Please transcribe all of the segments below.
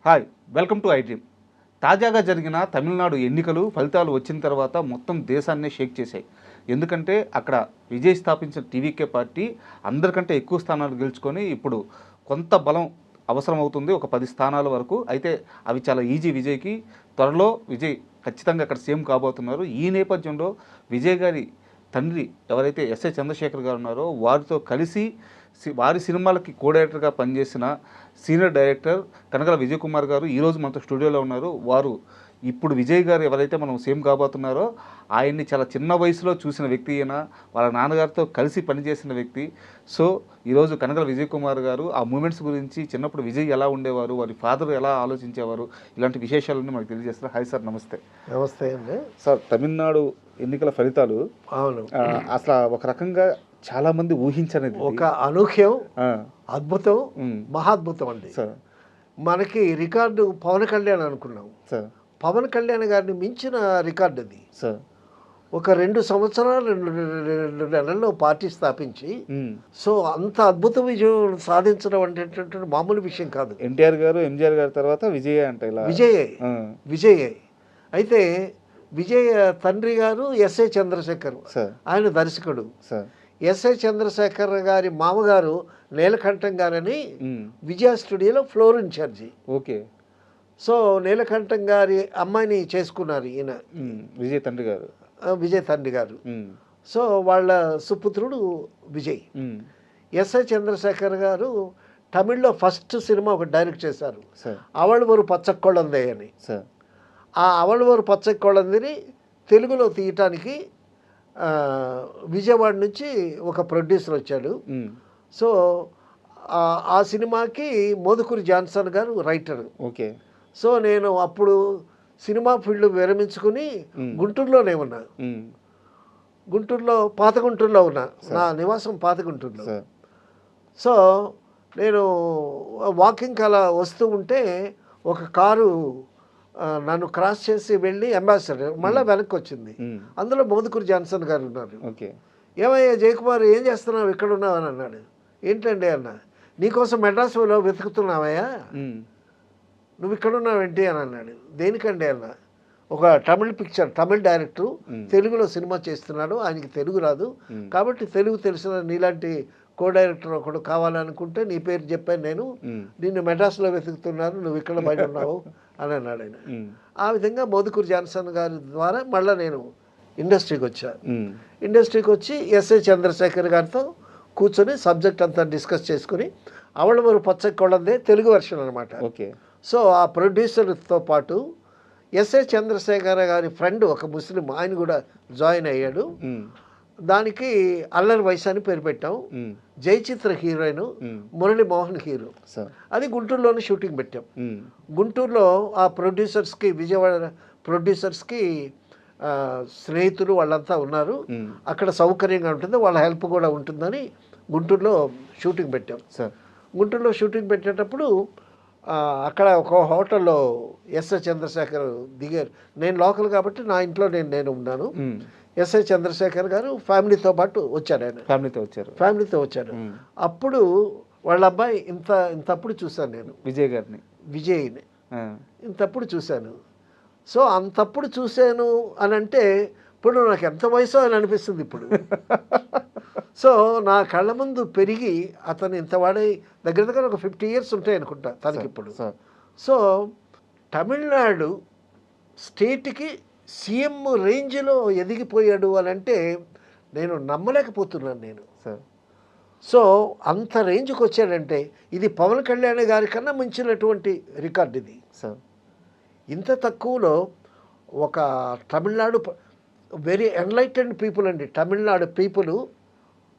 Hi, welcome to iDream. తాజాగా జరిగిన తమిళనాడు ఎన్నికలు ఫలితాలు వచ్చిన తర్వాత మొత్తం దేశాన్నే షేక్ చేశాయి. ఎందుకంటే అక్కడ విజయ్ స్థాపించిన టీవీకే పార్టీ అందరికంటే ఎక్కువ స్థానాలు గెలుచుకొని ఇప్పుడు కొంత బలం అవసరమవుతుంది, ఒక 10 స్థానాల వరకు. అయితే అవి చాలా ఈజీ విజయ్కి. త్వరలో విజయ్ ఖచ్చితంగా అక్కడ సీఎం కాబోతున్నారు. ఈ నేపథ్యంలో విజయ్ గారి తండ్రి ఎవరైతే ఎస్ఏ చంద్రశేఖర్ గారు ఉన్నారో వారితో కలిసి వారి సినిమాలకి కో డైరెక్టర్గా పనిచేసిన సీనియర్ డైరెక్టర్ కనగల విజయ్ కుమార్ గారు ఈరోజు మనతో స్టూడియోలో ఉన్నారు. వారు ఇప్పుడు విజయ్ గారు ఎవరైతే మనం సీఎం కాబోతున్నారో ఆయన్ని చాలా చిన్న వయసులో చూసిన వ్యక్తి అయినా వాళ్ళ నాన్నగారితో కలిసి పనిచేసిన వ్యక్తి. సో ఈరోజు కనగల విజయ్ కుమార్ గారు ఆ మూమెంట్స్ గురించి, చిన్నప్పుడు విజయ్ ఎలా ఉండేవారు, వారి ఫాదర్ ఎలా ఆలోచించేవారు, ఇలాంటి విశేషాలన్నీ మనకు తెలియజేస్తారు. హాయ్ సార్, నమస్తే. నమస్తే అండి సార్, తమిళనాడు ఎన్నికల ఫలితాలు అసలు ఒక రకంగా చాలా మంది ఊహించనిది, ఒక అనూహ్యం, అద్భుతం, మహాద్భుతం అండి. మనకి రికార్డు పవన్ కళ్యాణ్ అనుకున్నాం. పవన్ కళ్యాణ్ గారిని మించిన రికార్డు అది. ఒక 2 సంవత్సరాలు 2 నెలల్లో పార్టీ స్థాపించి సో అంత అద్భుత విజయం సాధించడం అంటే మామూలు విషయం కాదు. ఎన్టీఆర్ గారు, ఎంజీఆర్ గారి తర్వాత విజయ్ అంటే విజయే. అయితే విజయ్ తండ్రి గారు ఎస్ఏ చంద్రశేఖర్, ఆయన దర్శకుడు. ఎస్ఐ చంద్రశేఖర్ గారి మామగారు నీలకంఠం గారని విజయ స్టూడియోలో ఫ్లోర్ ఇన్ఛార్జి. ఓకే. సో నీలకంఠం గారి అమ్మాయిని చేసుకున్నారు ఈయన, విజయ్ తండ్రి గారు. సో వాళ్ళ సుపుత్రుడు విజయ్. ఎస్ఐ చంద్రశేఖర్ గారు తమిళ్లో ఫస్ట్ సినిమా ఒకటి డైరెక్ట్ చేశారు, అవళవరు పచ్చకొళందే అని. ఆ అవళవరు పచ్చకొళందిని తెలుగులో తీయటానికి విజయవాడ నుంచి ఒక ప్రొడ్యూసర్ వచ్చాడు. సో ఆ సినిమాకి మోదుకూరి జాన్సన్ గారు రైటర్. ఓకే. సో నేను అప్పుడు సినిమా ఫీల్డ్ విరమించుకుని గుంటూరులోనే ఉన్నా. పాత గుంటూరులో ఉన్నా, నా నివాసం పాత గుంటూరులో. సో నేను వాకింగ్ అలా వస్తూ ఉంటే ఒక కారు నన్ను క్రాస్ చేసి వెళ్ళి అంబాసిడర్ మళ్ళీ వెనక్కి వచ్చింది. అందులో మోదుకూరి జాన్సన్ గారు ఉన్నారు. ఏమయ్యా జయకుమార్, ఏం చేస్తున్నావు, ఇక్కడ ఉన్నావు అని అన్నాడు. ఏంటండి అన్న, నీకోసం మెడ్రాస్లో వెతుకుతున్నావయ్యా, నువ్వు ఇక్కడ ఉన్నావేంటి అని అన్నాడు. దేనికండి అన్న, ఒక తమిళ్ డైరెక్టరు తెలుగులో సినిమా చేస్తున్నాడు, ఆయనకి తెలుగు రాదు కాబట్టి తెలుగు తెలిసిన నీలాంటి కో డైరెక్టర్ ఒకడు కావాలనుకుంటే నీ పేరు చెప్పాను నేను, నిన్ను మెడ్రాస్లో వెతుకుతున్నాను, నువ్వు ఇక్కడ బయట ఉన్నావు అని అన్నాడు ఆయన. ఆ విధంగా మోదుకూరి జాన్సన్ గారి ద్వారా మళ్ళీ నేను ఇండస్ట్రీకి వచ్చా. ఇండస్ట్రీకి వచ్చి ఎస్ఏ చంద్రశేఖర్ గారితో కూర్చొని సబ్జెక్ట్ అంతా డిస్కస్ చేసుకుని అవళవరు పచ్చకొళందే తెలుగు వెర్షన్ అనమాట. ఓకే. సో ఆ ప్రొడ్యూసర్తో పాటు ఎస్ఏ చంద్రశేఖర్ గారి ఫ్రెండ్ ఒక ముస్లిం, ఆయన కూడా జాయిన్ అయ్యాడు. దానికి అల్లరి వయసు అని పేరు పెట్టాం. Jayachitra heroine, Murali Mohan hero. అది గుంటూరులోనే షూటింగ్ పెట్టాం. గుంటూరులో ఆ ప్రొడ్యూసర్స్కి, విజయవాడ ప్రొడ్యూసర్స్కి స్నేహితులు వాళ్ళంతా ఉన్నారు, అక్కడ సౌకర్యంగా ఉంటుంది, వాళ్ళ హెల్ప్ కూడా ఉంటుందని గుంటూరులో షూటింగ్ పెట్టాం. గుంటూరులో షూటింగ్ పెట్టేటప్పుడు అక్కడ ఒక హోటల్లో ఎస్ఏ చంద్రశేఖర్ దిగారు. నేను లోకల్ కాబట్టి నా ఇంట్లో నేను ఉన్నాను. ఎస్ఐ చంద్రశేఖర్ గారు ఫ్యామిలీతో పాటు వచ్చారు. ఆయన ఫ్యామిలీతో వచ్చారు. అప్పుడు వాళ్ళ అబ్బాయి ఇంతప్పుడు చూశాను నేను విజయ్ని ఇంతప్పుడు చూశాను. సో అంతప్పుడు చూశాను అని అంటే ఇప్పుడు నాకు ఎంత వయసు అని అనిపిస్తుంది ఇప్పుడు. సో నా కళ్ళ ముందు పెరిగి అతను ఇంత వాడే దగ్గర ఒక 50 years ఉంటాయి అనుకుంటా తనకి ఇప్పుడు. సో తమిళనాడు స్టేట్కి సీఎం రేంజ్లో ఎదిగిపోయాడు అని అంటే నేను నమ్మలేకపోతున్నాను నేను. సో అంత రేంజ్కి వచ్చాడంటే ఇది పవన్ కళ్యాణ్ గారి కన్నా మించినటువంటి రికార్డు ఇది. ఇంత తక్కువలో ఒక తమిళనాడు వెరీ ఎన్లైటెడ్ పీపుల్ అండి. Tamil Nadu people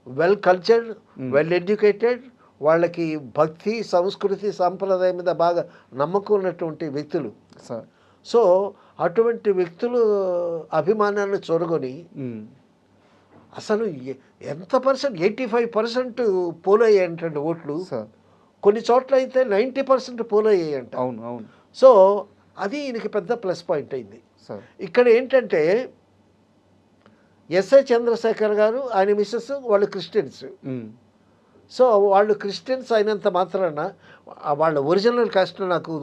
well cultured, well educated, వాళ్ళకి భక్తి, సంస్కృతి, సాంప్రదాయం మీద బాగా నమ్మకం ఉన్నటువంటి వ్యక్తులు. సో అటువంటి వ్యక్తులు అభిమానాన్ని చొరగొని అసలు ఎంత పర్సెంట్ 85% పోలయ్యాయంటండి ఓట్లు. కొన్ని చోట్ల అయితే 90% పోలయ్యాయంట. అవును. సో అది ఈయనకి పెద్ద ప్లస్ పాయింట్ అయింది. ఇక్కడ ఏంటంటే ఎస్ఐ చంద్రశేఖర్ గారు, ఆయన మిస్సెస్ వాళ్ళు క్రిస్టియన్స్. సో వాళ్ళు క్రిస్టియన్స్ అయినంత మాత్రాన వాళ్ళ ఒరిజినల్ కాస్ట్ నాకు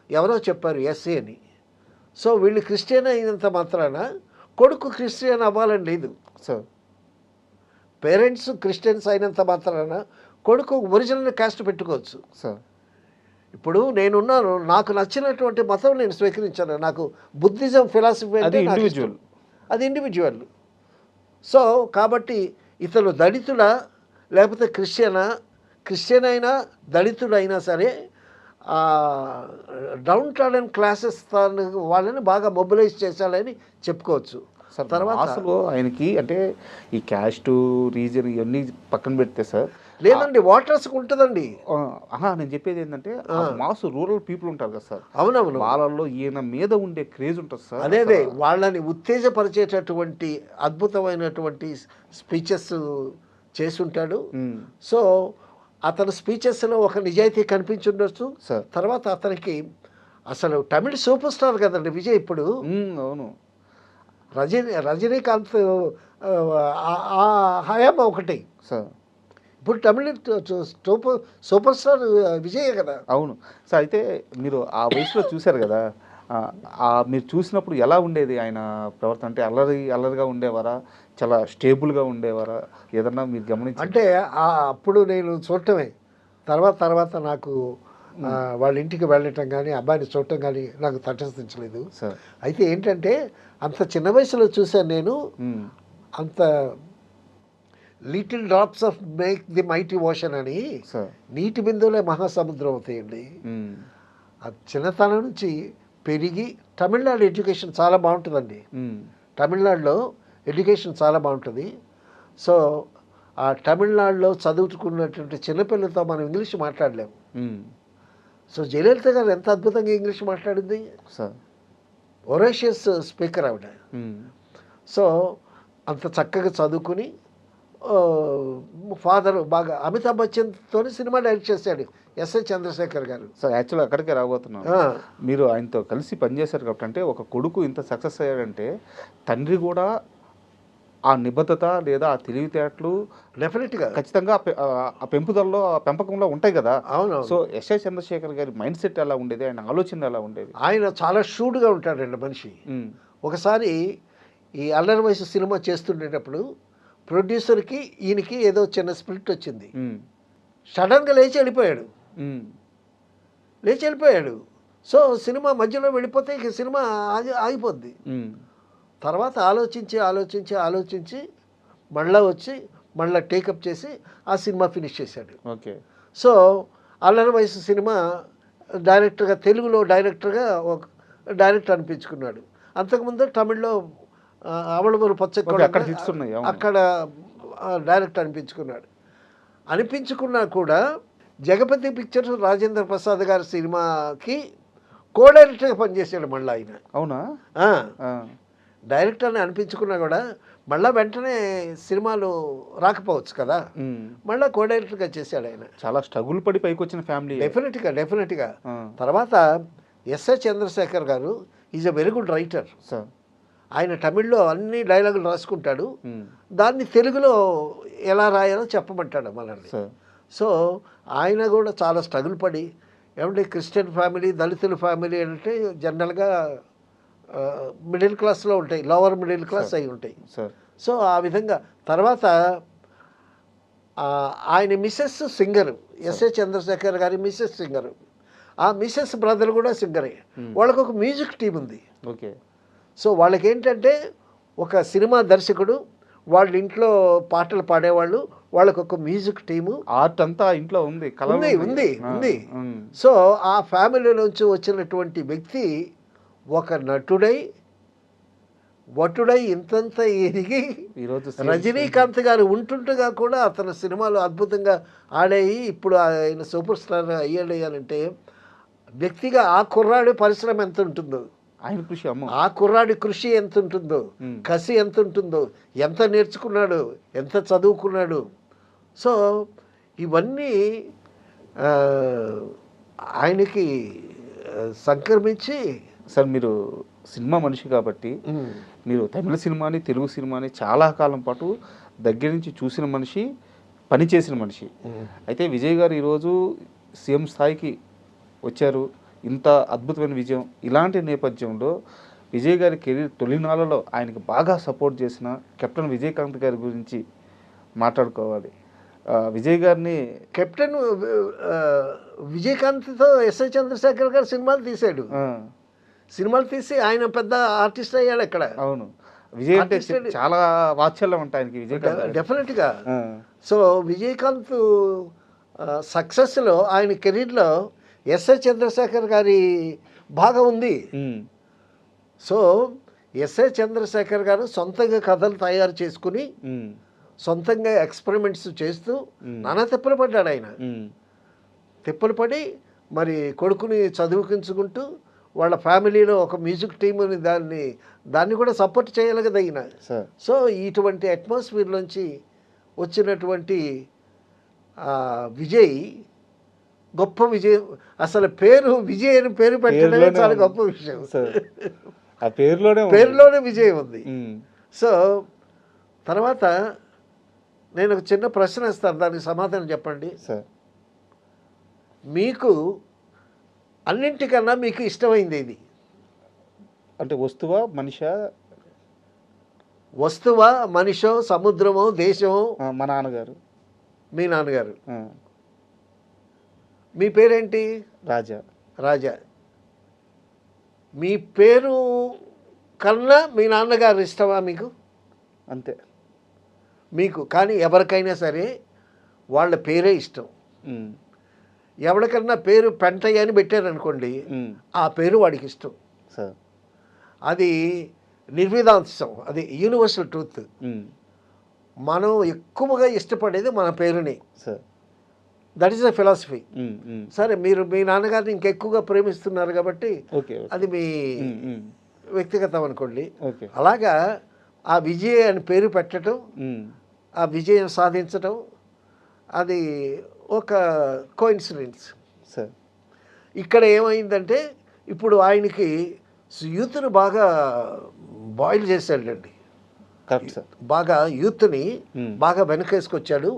ఎవరో చెప్పారు ఎస్సీ అని. సో వీళ్ళు క్రిస్టియన్ అయినంత మాత్రాన కొడుకు క్రిస్టియన్ అవ్వాలని లేదు. సార్ పేరెంట్స్ క్రిస్టియన్స్ అయినంత మాత్రాన కొడుకు ఒరిజినల్ కాస్ట్ పెట్టుకోవచ్చు. సార్ ఇప్పుడు నేనున్నాను, నాకు నచ్చినటువంటి మతం నేను స్వీకరించాను. నాకు బుద్ధిజం ఫిలాసఫీ అంటే నాకు ఇష్టం. అది ఇండివిజువల్. సో కాబట్టి ఇతను దళితుడా లేకపోతే క్రిస్టియన్ అయినా దళితుడైనా సరే డౌన్ ట్రాడన్ క్లాసెస్ వాళ్ళని బాగా మొబిలైజ్ చేశాడని చెప్పుకోవచ్చు. సార్ తర్వాత అసలు ఆయనకి అంటే ఈ క్యాస్ట్ రీజన్ ఇవన్నీ పక్కన పెడితే సార్ లేదండి, వాటర్స్కి ఉంటుందండి. నేను చెప్పేది ఏంటంటే మాస్ రూరల్ పీపుల్ ఉంటారు కదా సార్, అవునవును, వాళ్ళల్లో ఈయన మీద ఉండే క్రేజ్ ఉంటుంది సార్. అదే వాళ్ళని ఉత్తేజపరిచేటటువంటి అద్భుతమైనటువంటి స్పీచెస్ చేసుంటాడు. సో అతని స్పీచెస్లో ఒక నిజాయితీ కనిపించుండొచ్చు. తర్వాత అతనికి అసలు తమిళ సూపర్ స్టార్ కదండి విజయ్ ఇప్పుడు. అవును, రజనీకాంత్ హయామ ఒకటి సార్. ఇప్పుడు తమిళ సూపర్ స్టార్ విజయ్ కదా. అవును సార్. అయితే మీరు ఆ వయసులో చూశారు కదా, మీరు చూసినప్పుడు ఎలా ఉండేది ఆయన ప్రవర్తన? అంటే అల్లరిగా ఉండేవారా, చాలా స్టేబుల్గా ఉండేవారా? ఏదన్నా మీరు గమనించి అంటే అప్పుడు నేను చూడటమే, తర్వాత నాకు వాళ్ళ ఇంటికి వెళ్ళటం కానీ అబ్బాయిని చూడటం కానీ నాకు తటస్థించలేదు. అయితే ఏంటంటే అంత చిన్న వయసులో చూశాను నేను. అంత little drops of make the mighty ocean అని, నీటి బిందువులే మహాసముద్రం అవుతాయండి. ఆ చిన్నతనం నుంచి పెరిగి తమిళనాడు ఎడ్యుకేషన్ చాలా బాగుంటుందండి. తమిళనాడులో ఎడ్యుకేషన్ చాలా బాగుంటుంది. సో ఆ తమిళనాడులో చదువుకున్నటువంటి చిన్నపిల్లలతో మనం ఇంగ్లీష్ మాట్లాడలేము. సో జయలలిత గారు ఎంత అద్భుతంగా ఇంగ్లీష్ మాట్లాడింది. ఒరేషియస్ స్పీకర్ ఆవిడ. సో అంత చక్కగా చదువుకుని ఫాదర్ బాగా అమితాబ్ బచ్చన్తో సినిమా డైరెక్ట్ చేశాడు ఎస్ఏ చంద్రశేఖర్ గారు. సార్ యాక్చువల్గా అక్కడికే రాబోతున్నాను. మీరు ఆయనతో కలిసి పనిచేశారు కాబట్టి, అంటే ఒక కొడుకు ఇంత సక్సెస్ అయ్యాడంటే తండ్రి కూడా ఆ నిబద్ధత లేదా ఆ తెలివితేటలు డెఫినెట్గా ఖచ్చితంగా ఆ పెంపుదలలో ఆ పెంపకంలో ఉంటాయి కదా. అవును. సో ఎస్ఐ చంద్రశేఖర్ గారి మైండ్ సెట్ ఎలా ఉండేది, ఆయన ఆలోచన ఎలా ఉండేది? ఆయన చాలా షూడ్గా ఉంటాడండి మనిషి. ఒకసారి ఈ అల్లరి వయసు సినిమా చేస్తుండేటప్పుడు ప్రొడ్యూసర్కి ఈయనకి ఏదో చిన్న స్ప్లిట్ వచ్చింది. సడన్గా లేచి వెళ్ళిపోయాడు. సో సినిమా మధ్యలో వెళ్ళిపోతే ఇక సినిమా ఆగిపోద్ది. తర్వాత ఆలోచించి మళ్ళీ వచ్చి మళ్ళీ టేకప్ చేసి ఆ సినిమా ఫినిష్ చేశాడు. ఓకే. సో అల్లరి వయసు సినిమా డైరెక్టర్గా, తెలుగులో డైరెక్టర్గా ఒక డైరెక్టర్ అనిపించుకున్నాడు. అంతకుముందు తమిళ్లో అవళమూరు పచ్చకొడ అక్కడ డైరెక్టర్ అనిపించుకున్నా కూడా జగపతి పిక్చర్స్ రాజేంద్ర ప్రసాద్ గారి సినిమాకి కో డైరెక్టర్గా పనిచేశాడు మళ్ళీ ఆయన. అవునా? డైరెక్టర్ని అనిపించుకున్నా కూడా మళ్ళీ వెంటనే సినిమాలు రాకపోవచ్చు కదా, మళ్ళీ కో డైరెక్టర్గా చేశాడు ఆయన. చాలా స్ట్రగుల్ పడి పైకి వచ్చిన ఫ్యామిలీ. డెఫినెట్గా. తర్వాత ఎస్ఏ చంద్రశేఖర్ గారు is a very good writer. ఆయన తమిళ్లో అన్ని డైలాగులు రాసుకుంటాడు, దాన్ని తెలుగులో ఎలా రాయాలో చెప్పమంటాడు మనల్ని. సో ఆయన కూడా చాలా స్ట్రగుల్ పడి, ఏమంటే క్రిస్టియన్ ఫ్యామిలీ, దళితుల ఫ్యామిలీ అంటే జనరల్గా మిడిల్ క్లాస్లో ఉంటాయి, లోవర్ మిడిల్ క్లాస్ అయి ఉంటాయి. సో ఆ విధంగా తర్వాత ఆయన మిస్సెస్ సింగరు, ఎస్ఏ చంద్రశేఖర్ గారి మిస్సెస్ సింగరు. ఆ మిస్సెస్ బ్రదర్ కూడా సింగరే. వాళ్ళకు ఒక మ్యూజిక్ టీం ఉంది. ఓకే. సో వాళ్ళకి ఏంటంటే ఒక సినిమా దర్శకుడు, వాళ్ళ ఇంట్లో పాటలు పాడేవాళ్ళు, వాళ్ళకు ఒక మ్యూజిక్ టీము, ఆర్ట్ అంతా ఇంట్లో ఉంది. సో ఆ ఫ్యామిలీలోంచి వచ్చినటువంటి వ్యక్తి ఒక వటుడై ఇంతంత ఎదిగి ఈరోజు రజనీకాంత్ గారు ఉంటుండగా కూడా అతని సినిమాలు అద్భుతంగా ఆడాయి. ఇప్పుడు ఆయన సూపర్ స్టార్ అయ్యాడంటే వ్యక్తిగా ఆ కుర్రాడి పరిశ్రమ ఎంత ఉంటుందో, ఆయన కృషి, ఆ కుర్రాడి కృషి ఎంత ఉంటుందో, కసి ఎంత ఉంటుందో, ఎంత నేర్చుకున్నాడు, ఎంత చదువుకున్నాడు. సో ఇవన్నీ ఆయనకి సంక్రమించి. సార్ మీరు సినిమా మనిషి కాబట్టి మీరు తమిళ సినిమాని, తెలుగు సినిమాని చాలా కాలం పాటు దగ్గర నుంచి చూసిన మనిషి, పనిచేసిన మనిషి. అయితే విజయ్ గారు ఈరోజు సీఎం స్థాయికి వచ్చారు. ఇంత అద్భుతమైన విజయం. ఇలాంటి నేపథ్యంలో విజయ్ గారి కెరీర్ తొలినాళ్ళలో ఆయనకు బాగా సపోర్ట్ చేసిన కెప్టెన్ విజయకాంత్ గారి గురించి మాట్లాడుకోవాలి. విజయ్ గారిని కెప్టెన్ విజయకాంత్తో ఎస్ఐ చంద్రశేఖర్ గారు సినిమాలు తీశాడు. సినిమాలు తీసి ఆయన పెద్ద ఆర్టిస్ట్ అయ్యాడు అక్కడ. అవును, విజయ్ అంటే చాలా వాత్సల్యం ఉంటాయి ఆయనకి విజయకాంత్. డెఫినెట్గా. సో విజయకాంత్ సక్సెస్లో ఆయన కెరీర్లో ఎస్ఐ చంద్రశేఖర్ గారి బాగా ఉంది. సో ఎస్ఐ చంద్రశేఖర్ గారు సొంతంగా కథలు తయారు చేసుకుని సొంతంగా ఎక్స్పెరిమెంట్స్ చేస్తూ నానా తిప్పలు పడ్డాడు ఆయన. తిప్పలు పడి మరి కొడుకుని చదువుకించుకుంటూ వాళ్ళ ఫ్యామిలీలో ఒక మ్యూజిక్ టీముని దాన్ని కూడా సపోర్ట్ చేయాలి కదా ఆయన. సో ఇటువంటి అట్మాస్ఫియర్లోంచి వచ్చినటువంటి విజయ్ గొప్ప విజయం. అసలు పేరు విజయ్ అని పేరు పెట్టడమే చాలా గొప్ప విషయం. ఆ పేరులోనే విజయ్ ఉంది. సో తర్వాత నేను ఒక చిన్న ప్రశ్న ఇస్తాను, దానికి సమాధానం చెప్పండి. మీకు అన్నింటికన్నా మీకు ఇష్టమైంది ఇది? అంటే వస్తువా మనిషా? వస్తువా, మనిషో, సముద్రమో, దేశమో? మా నాన్నగారు. మీ నాన్నగారు. మీ పేరేంటి? రాజా. రాజా. మీ పేరు కన్నా మీ నాన్నగారు ఇష్టమా మీకు? అంతే. మీకు కానీ ఎవరికైనా సరే వాళ్ళ పేరే ఇష్టం. ఎవరికన్నా పేరు పెంటయ్య అని పెట్టారనుకోండి, ఆ పేరు వాడికి ఇష్టం. అది నిర్విధాంశం, అది యూనివర్సల్ ట్రూత్. మనం ఎక్కువగా ఇష్టపడేది మన పేరుని. That is a philosophy. సరే, మీరు మీ నాన్నగారిని ఇంకెక్కువగా ప్రేమిస్తున్నారు కాబట్టి అది మీ వ్యక్తిగతం అనుకోండి. అలాగా ఆ విజయ్ అని పేరు పెట్టడం, ఆ విజయం సాధించడం, అది ఒక కోఇన్సిడెన్స్. ఇక్కడ ఏమైందంటే ఇప్పుడు ఆయనకి యూత్ని బాగా బాయిల్ చేశాడండి. బాగా యూత్ని బాగా వెనకేసుకొచ్చాడు.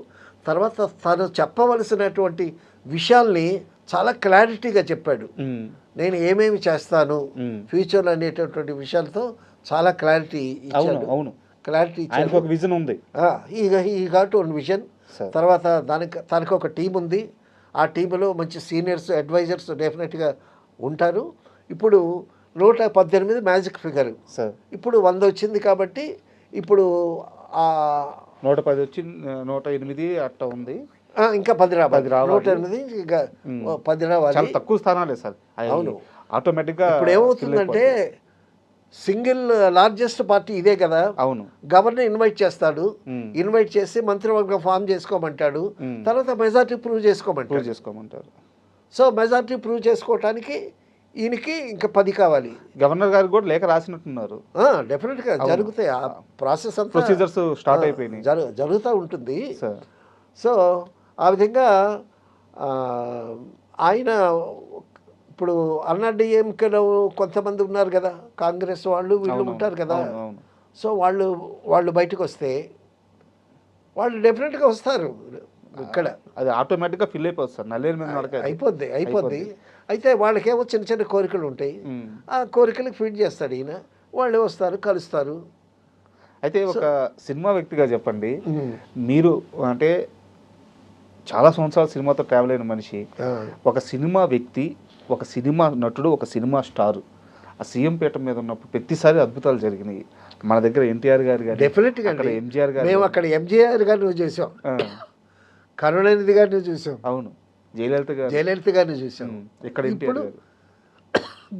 తర్వాత తను చెప్పవలసినటువంటి విషయాల్ని చాలా క్లారిటీగా చెప్పాడు. నేను ఏమేమి చేస్తాను ఫ్యూచర్లో అనేటటువంటి విషయాలతో చాలా క్లారిటీ ఇచ్చాడు. క్లారిటీ ఇచ్చాడు. ఒక విజన్ ఉంది. ఈ గాట్ వన్ విజన్. తర్వాత తనకు ఒక టీం ఉంది. ఆ టీంలో మంచి సీనియర్స్, అడ్వైజర్స్ డెఫినెట్గా ఉంటారు. ఇప్పుడు 118 మ్యాజిక్ ఫిగర్, ఇప్పుడు 100 వచ్చింది కాబట్టి ఇప్పుడు 110 వచ్చి 108 అట్లా ఉంది. ఇంకా 10 రావాలి. 108 ఇంకా 10 రావాలి. చాలా తక్కువ స్థానాలే సార్. అవును, ఆటోమేటిక్గా ఇప్పుడు ఏమవుతుందంటే సింగిల్ లార్జెస్ట్ పార్టీ ఇదే కదా. అవును, గవర్నర్ ఇన్వైట్ చేస్తాడు. ఇన్వైట్ చేసి మంత్రివర్గం ఫామ్ చేసుకోమంటాడు. తర్వాత మెజార్టీ ప్రూవ్ చేసుకోమంటారు. సో మెజార్టీ ప్రూవ్ చేసుకోవటానికి ఈయనకి ఇంకా 10 కావాలి. గవర్నర్ గారు కూడా లేఖ రాసినట్టున్నారు. డెఫినెట్గా జరుగుతాయి. ఆ ప్రాసెస్ అంతా ప్రొసీజర్స్ స్టార్ట్ అయిపోయినాయి, జరుగుతూ ఉంటుంది. సో ఆ విధంగా ఆయన ఇప్పుడు అన్నాడీఎంకేలో కొంతమంది ఉన్నారు కదా, కాంగ్రెస్ వాళ్ళు వీళ్ళు ఉంటారు కదా. సో వాళ్ళు బయటకు వస్తే వాళ్ళు డెఫినెట్గా వస్తారు. ఇక్కడ అది ఆటోమేటిక్గా ఫిల్ అయిపోతుంది సార్. నల్లేరు మీద అయిపోద్ది. అయితే వాళ్ళకేమో చిన్న చిన్న కోరికలు ఉంటాయి. ఆ కోరికలకు ఫీడ్ చేస్తాడు ఈయన. వాళ్ళు వస్తారు, కలుస్తారు. అయితే ఒక సినిమా వ్యక్తిగా చెప్పండి, మీరు అంటే చాలా సంవత్సరాలు సినిమాతో ట్రావెల్ అయిన మనిషి, ఒక సినిమా వ్యక్తి, ఒక సినిమా నటుడు, ఒక సినిమా స్టారు ఆ సీఎం పీఠం మీద ఉన్నప్పుడు ప్రతిసారి అద్భుతాలు జరిగినాయి. మన దగ్గర ఎన్టీఆర్ గారు కానీ, డెఫినెట్గా ఎంజీఆర్ గారు, మేము అక్కడ ఎంజీఆర్ గారిని చూసాం, కరుణానిధి గారిని చూసాం, అవును, జయలలిత గారిని చూసాం, ఇక్కడ ఇప్పుడు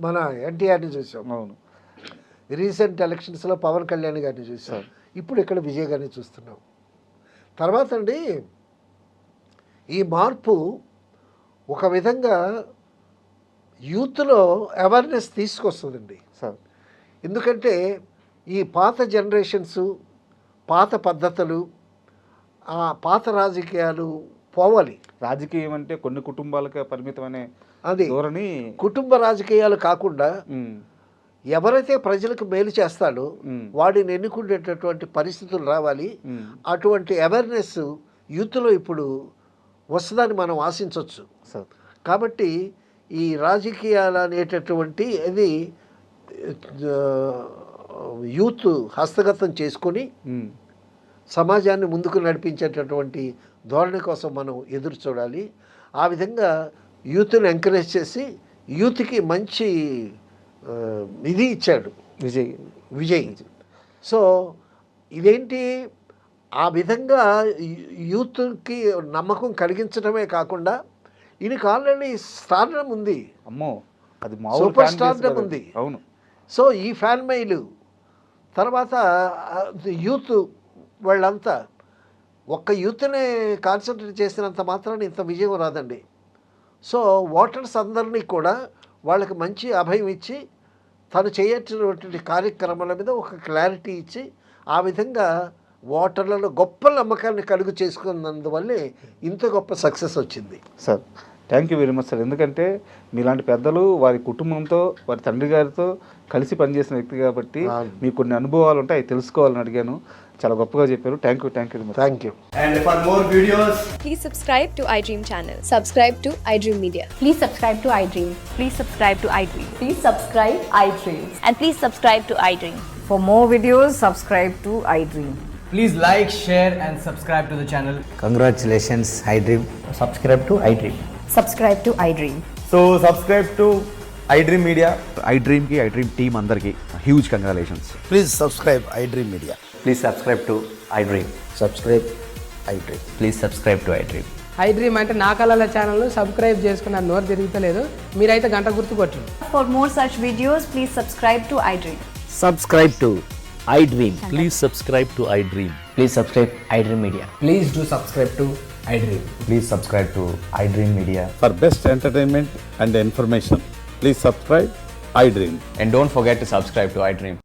మన ఎన్టీఆర్ని చూసాం, అవును, రీసెంట్ ఎలక్షన్స్లో పవన్ కళ్యాణ్ గారిని చూసాం, ఇప్పుడు ఇక్కడ విజయ్ గారిని చూస్తున్నాం. తర్వాత అండి ఈ మార్పు ఒక విధంగా యూత్లో అవేర్నెస్ తీసుకొస్తుందండి సార్. ఎందుకంటే ఈ పాత జనరేషన్స్, పాత పద్ధతులు, ఆ పాత రాజకీయాలు పోవాలి. రాజకీయం అంటే కొన్ని కుటుంబాలకే పరిమితమనే అది ధోరణి, కుటుంబ రాజకీయాలు కాకుండా ఎవరైతే ప్రజలకు మేలు చేస్తాడో వాడిని ఎన్నుకునేటటువంటి పరిస్థితులు రావాలి. అటువంటి అవేర్నెస్ యూత్లో ఇప్పుడు వస్తుందని మనం ఆశించవచ్చు. సార్ కాబట్టి ఈ రాజకీయాలు అనేటటువంటి అది యూత్ హస్తగతం చేసుకొని సమాజాన్ని ముందుకు నడిపించేటటువంటి ధోరణి కోసం మనం ఎదురు చూడాలి. ఆ విధంగా యూత్ని ఎంకరేజ్ చేసి యూత్కి మంచి ఇది ఇచ్చాడు విజయ్. సో ఇదేంటి, ఆ విధంగా యూత్కి నమ్మకం కలిగించడమే కాకుండా ఈయనకి ఆల్రెడీ స్టార్డమ్ ఉంది. అమ్మో, అది సూపర్ స్టార్డమ్ ఉంది. అవును. సో ఈ ఫ్యాన్ మెయిల్ తర్వాత యూత్ వాళ్ళంతా ఒక్క యూత్నే కాన్సన్ట్రేట్ చేసినంత మాత్రాన ఇంత విజయం రాదండి. సో ఓటర్స్ అందరినీ కూడా వాళ్ళకి మంచి అభయం ఇచ్చి తను చేయటువంటి కార్యక్రమాల మీద ఒక క్లారిటీ ఇచ్చి ఆ విధంగా ఓటర్లలో గొప్ప నమ్మకాన్ని కలుగు చేసుకున్నందువల్లే ఇంత గొప్ప సక్సెస్ వచ్చింది. Sir thank you very much sir. ఎందుకంటే మీలాంటి పెద్దలు వారి కుటుంబంతో వారి తండ్రి గారితో కలిసి పనిచేసిన వ్యక్తి కాబట్టి మీకు కొన్ని అనుభవాలు ఉంటాయి, అవి తెలుసుకోవాలని అడిగాను. చాలా గొప్పగా చెప్పారు. Thank you very much. Thank you. And for more videos, Please subscribe to iDream channel. Subscribe to iDream Media. Please subscribe to iDream. Please subscribe to iDream. Please subscribe iDream. And please subscribe to iDream. For more videos, subscribe to iDream. please like, share and subscribe to the channel. Congratulations, iDream. Subscribe to iDream. Subscribe to iDream. So subscribe to iDream Media. iDream ki iDream team andarki huge congratulations. Please subscribe iDream Media. Please subscribe to iDream. Subscribe iDream. Please subscribe to iDream. iDream అంటే నా కళల ఛానల్ను subscribe చేసుకున్న నోరు తిరుగుతలేదు, మీరైతే గంట గుర్తు కొట్టండి. For more such videos, please subscribe to iDream. Subscribe to iDream. Please subscribe to iDream. Please subscribe iDream Media. Please do subscribe to iDream. Please subscribe to iDream Media. For best entertainment and information, please subscribe iDream. And don't forget to subscribe to iDream.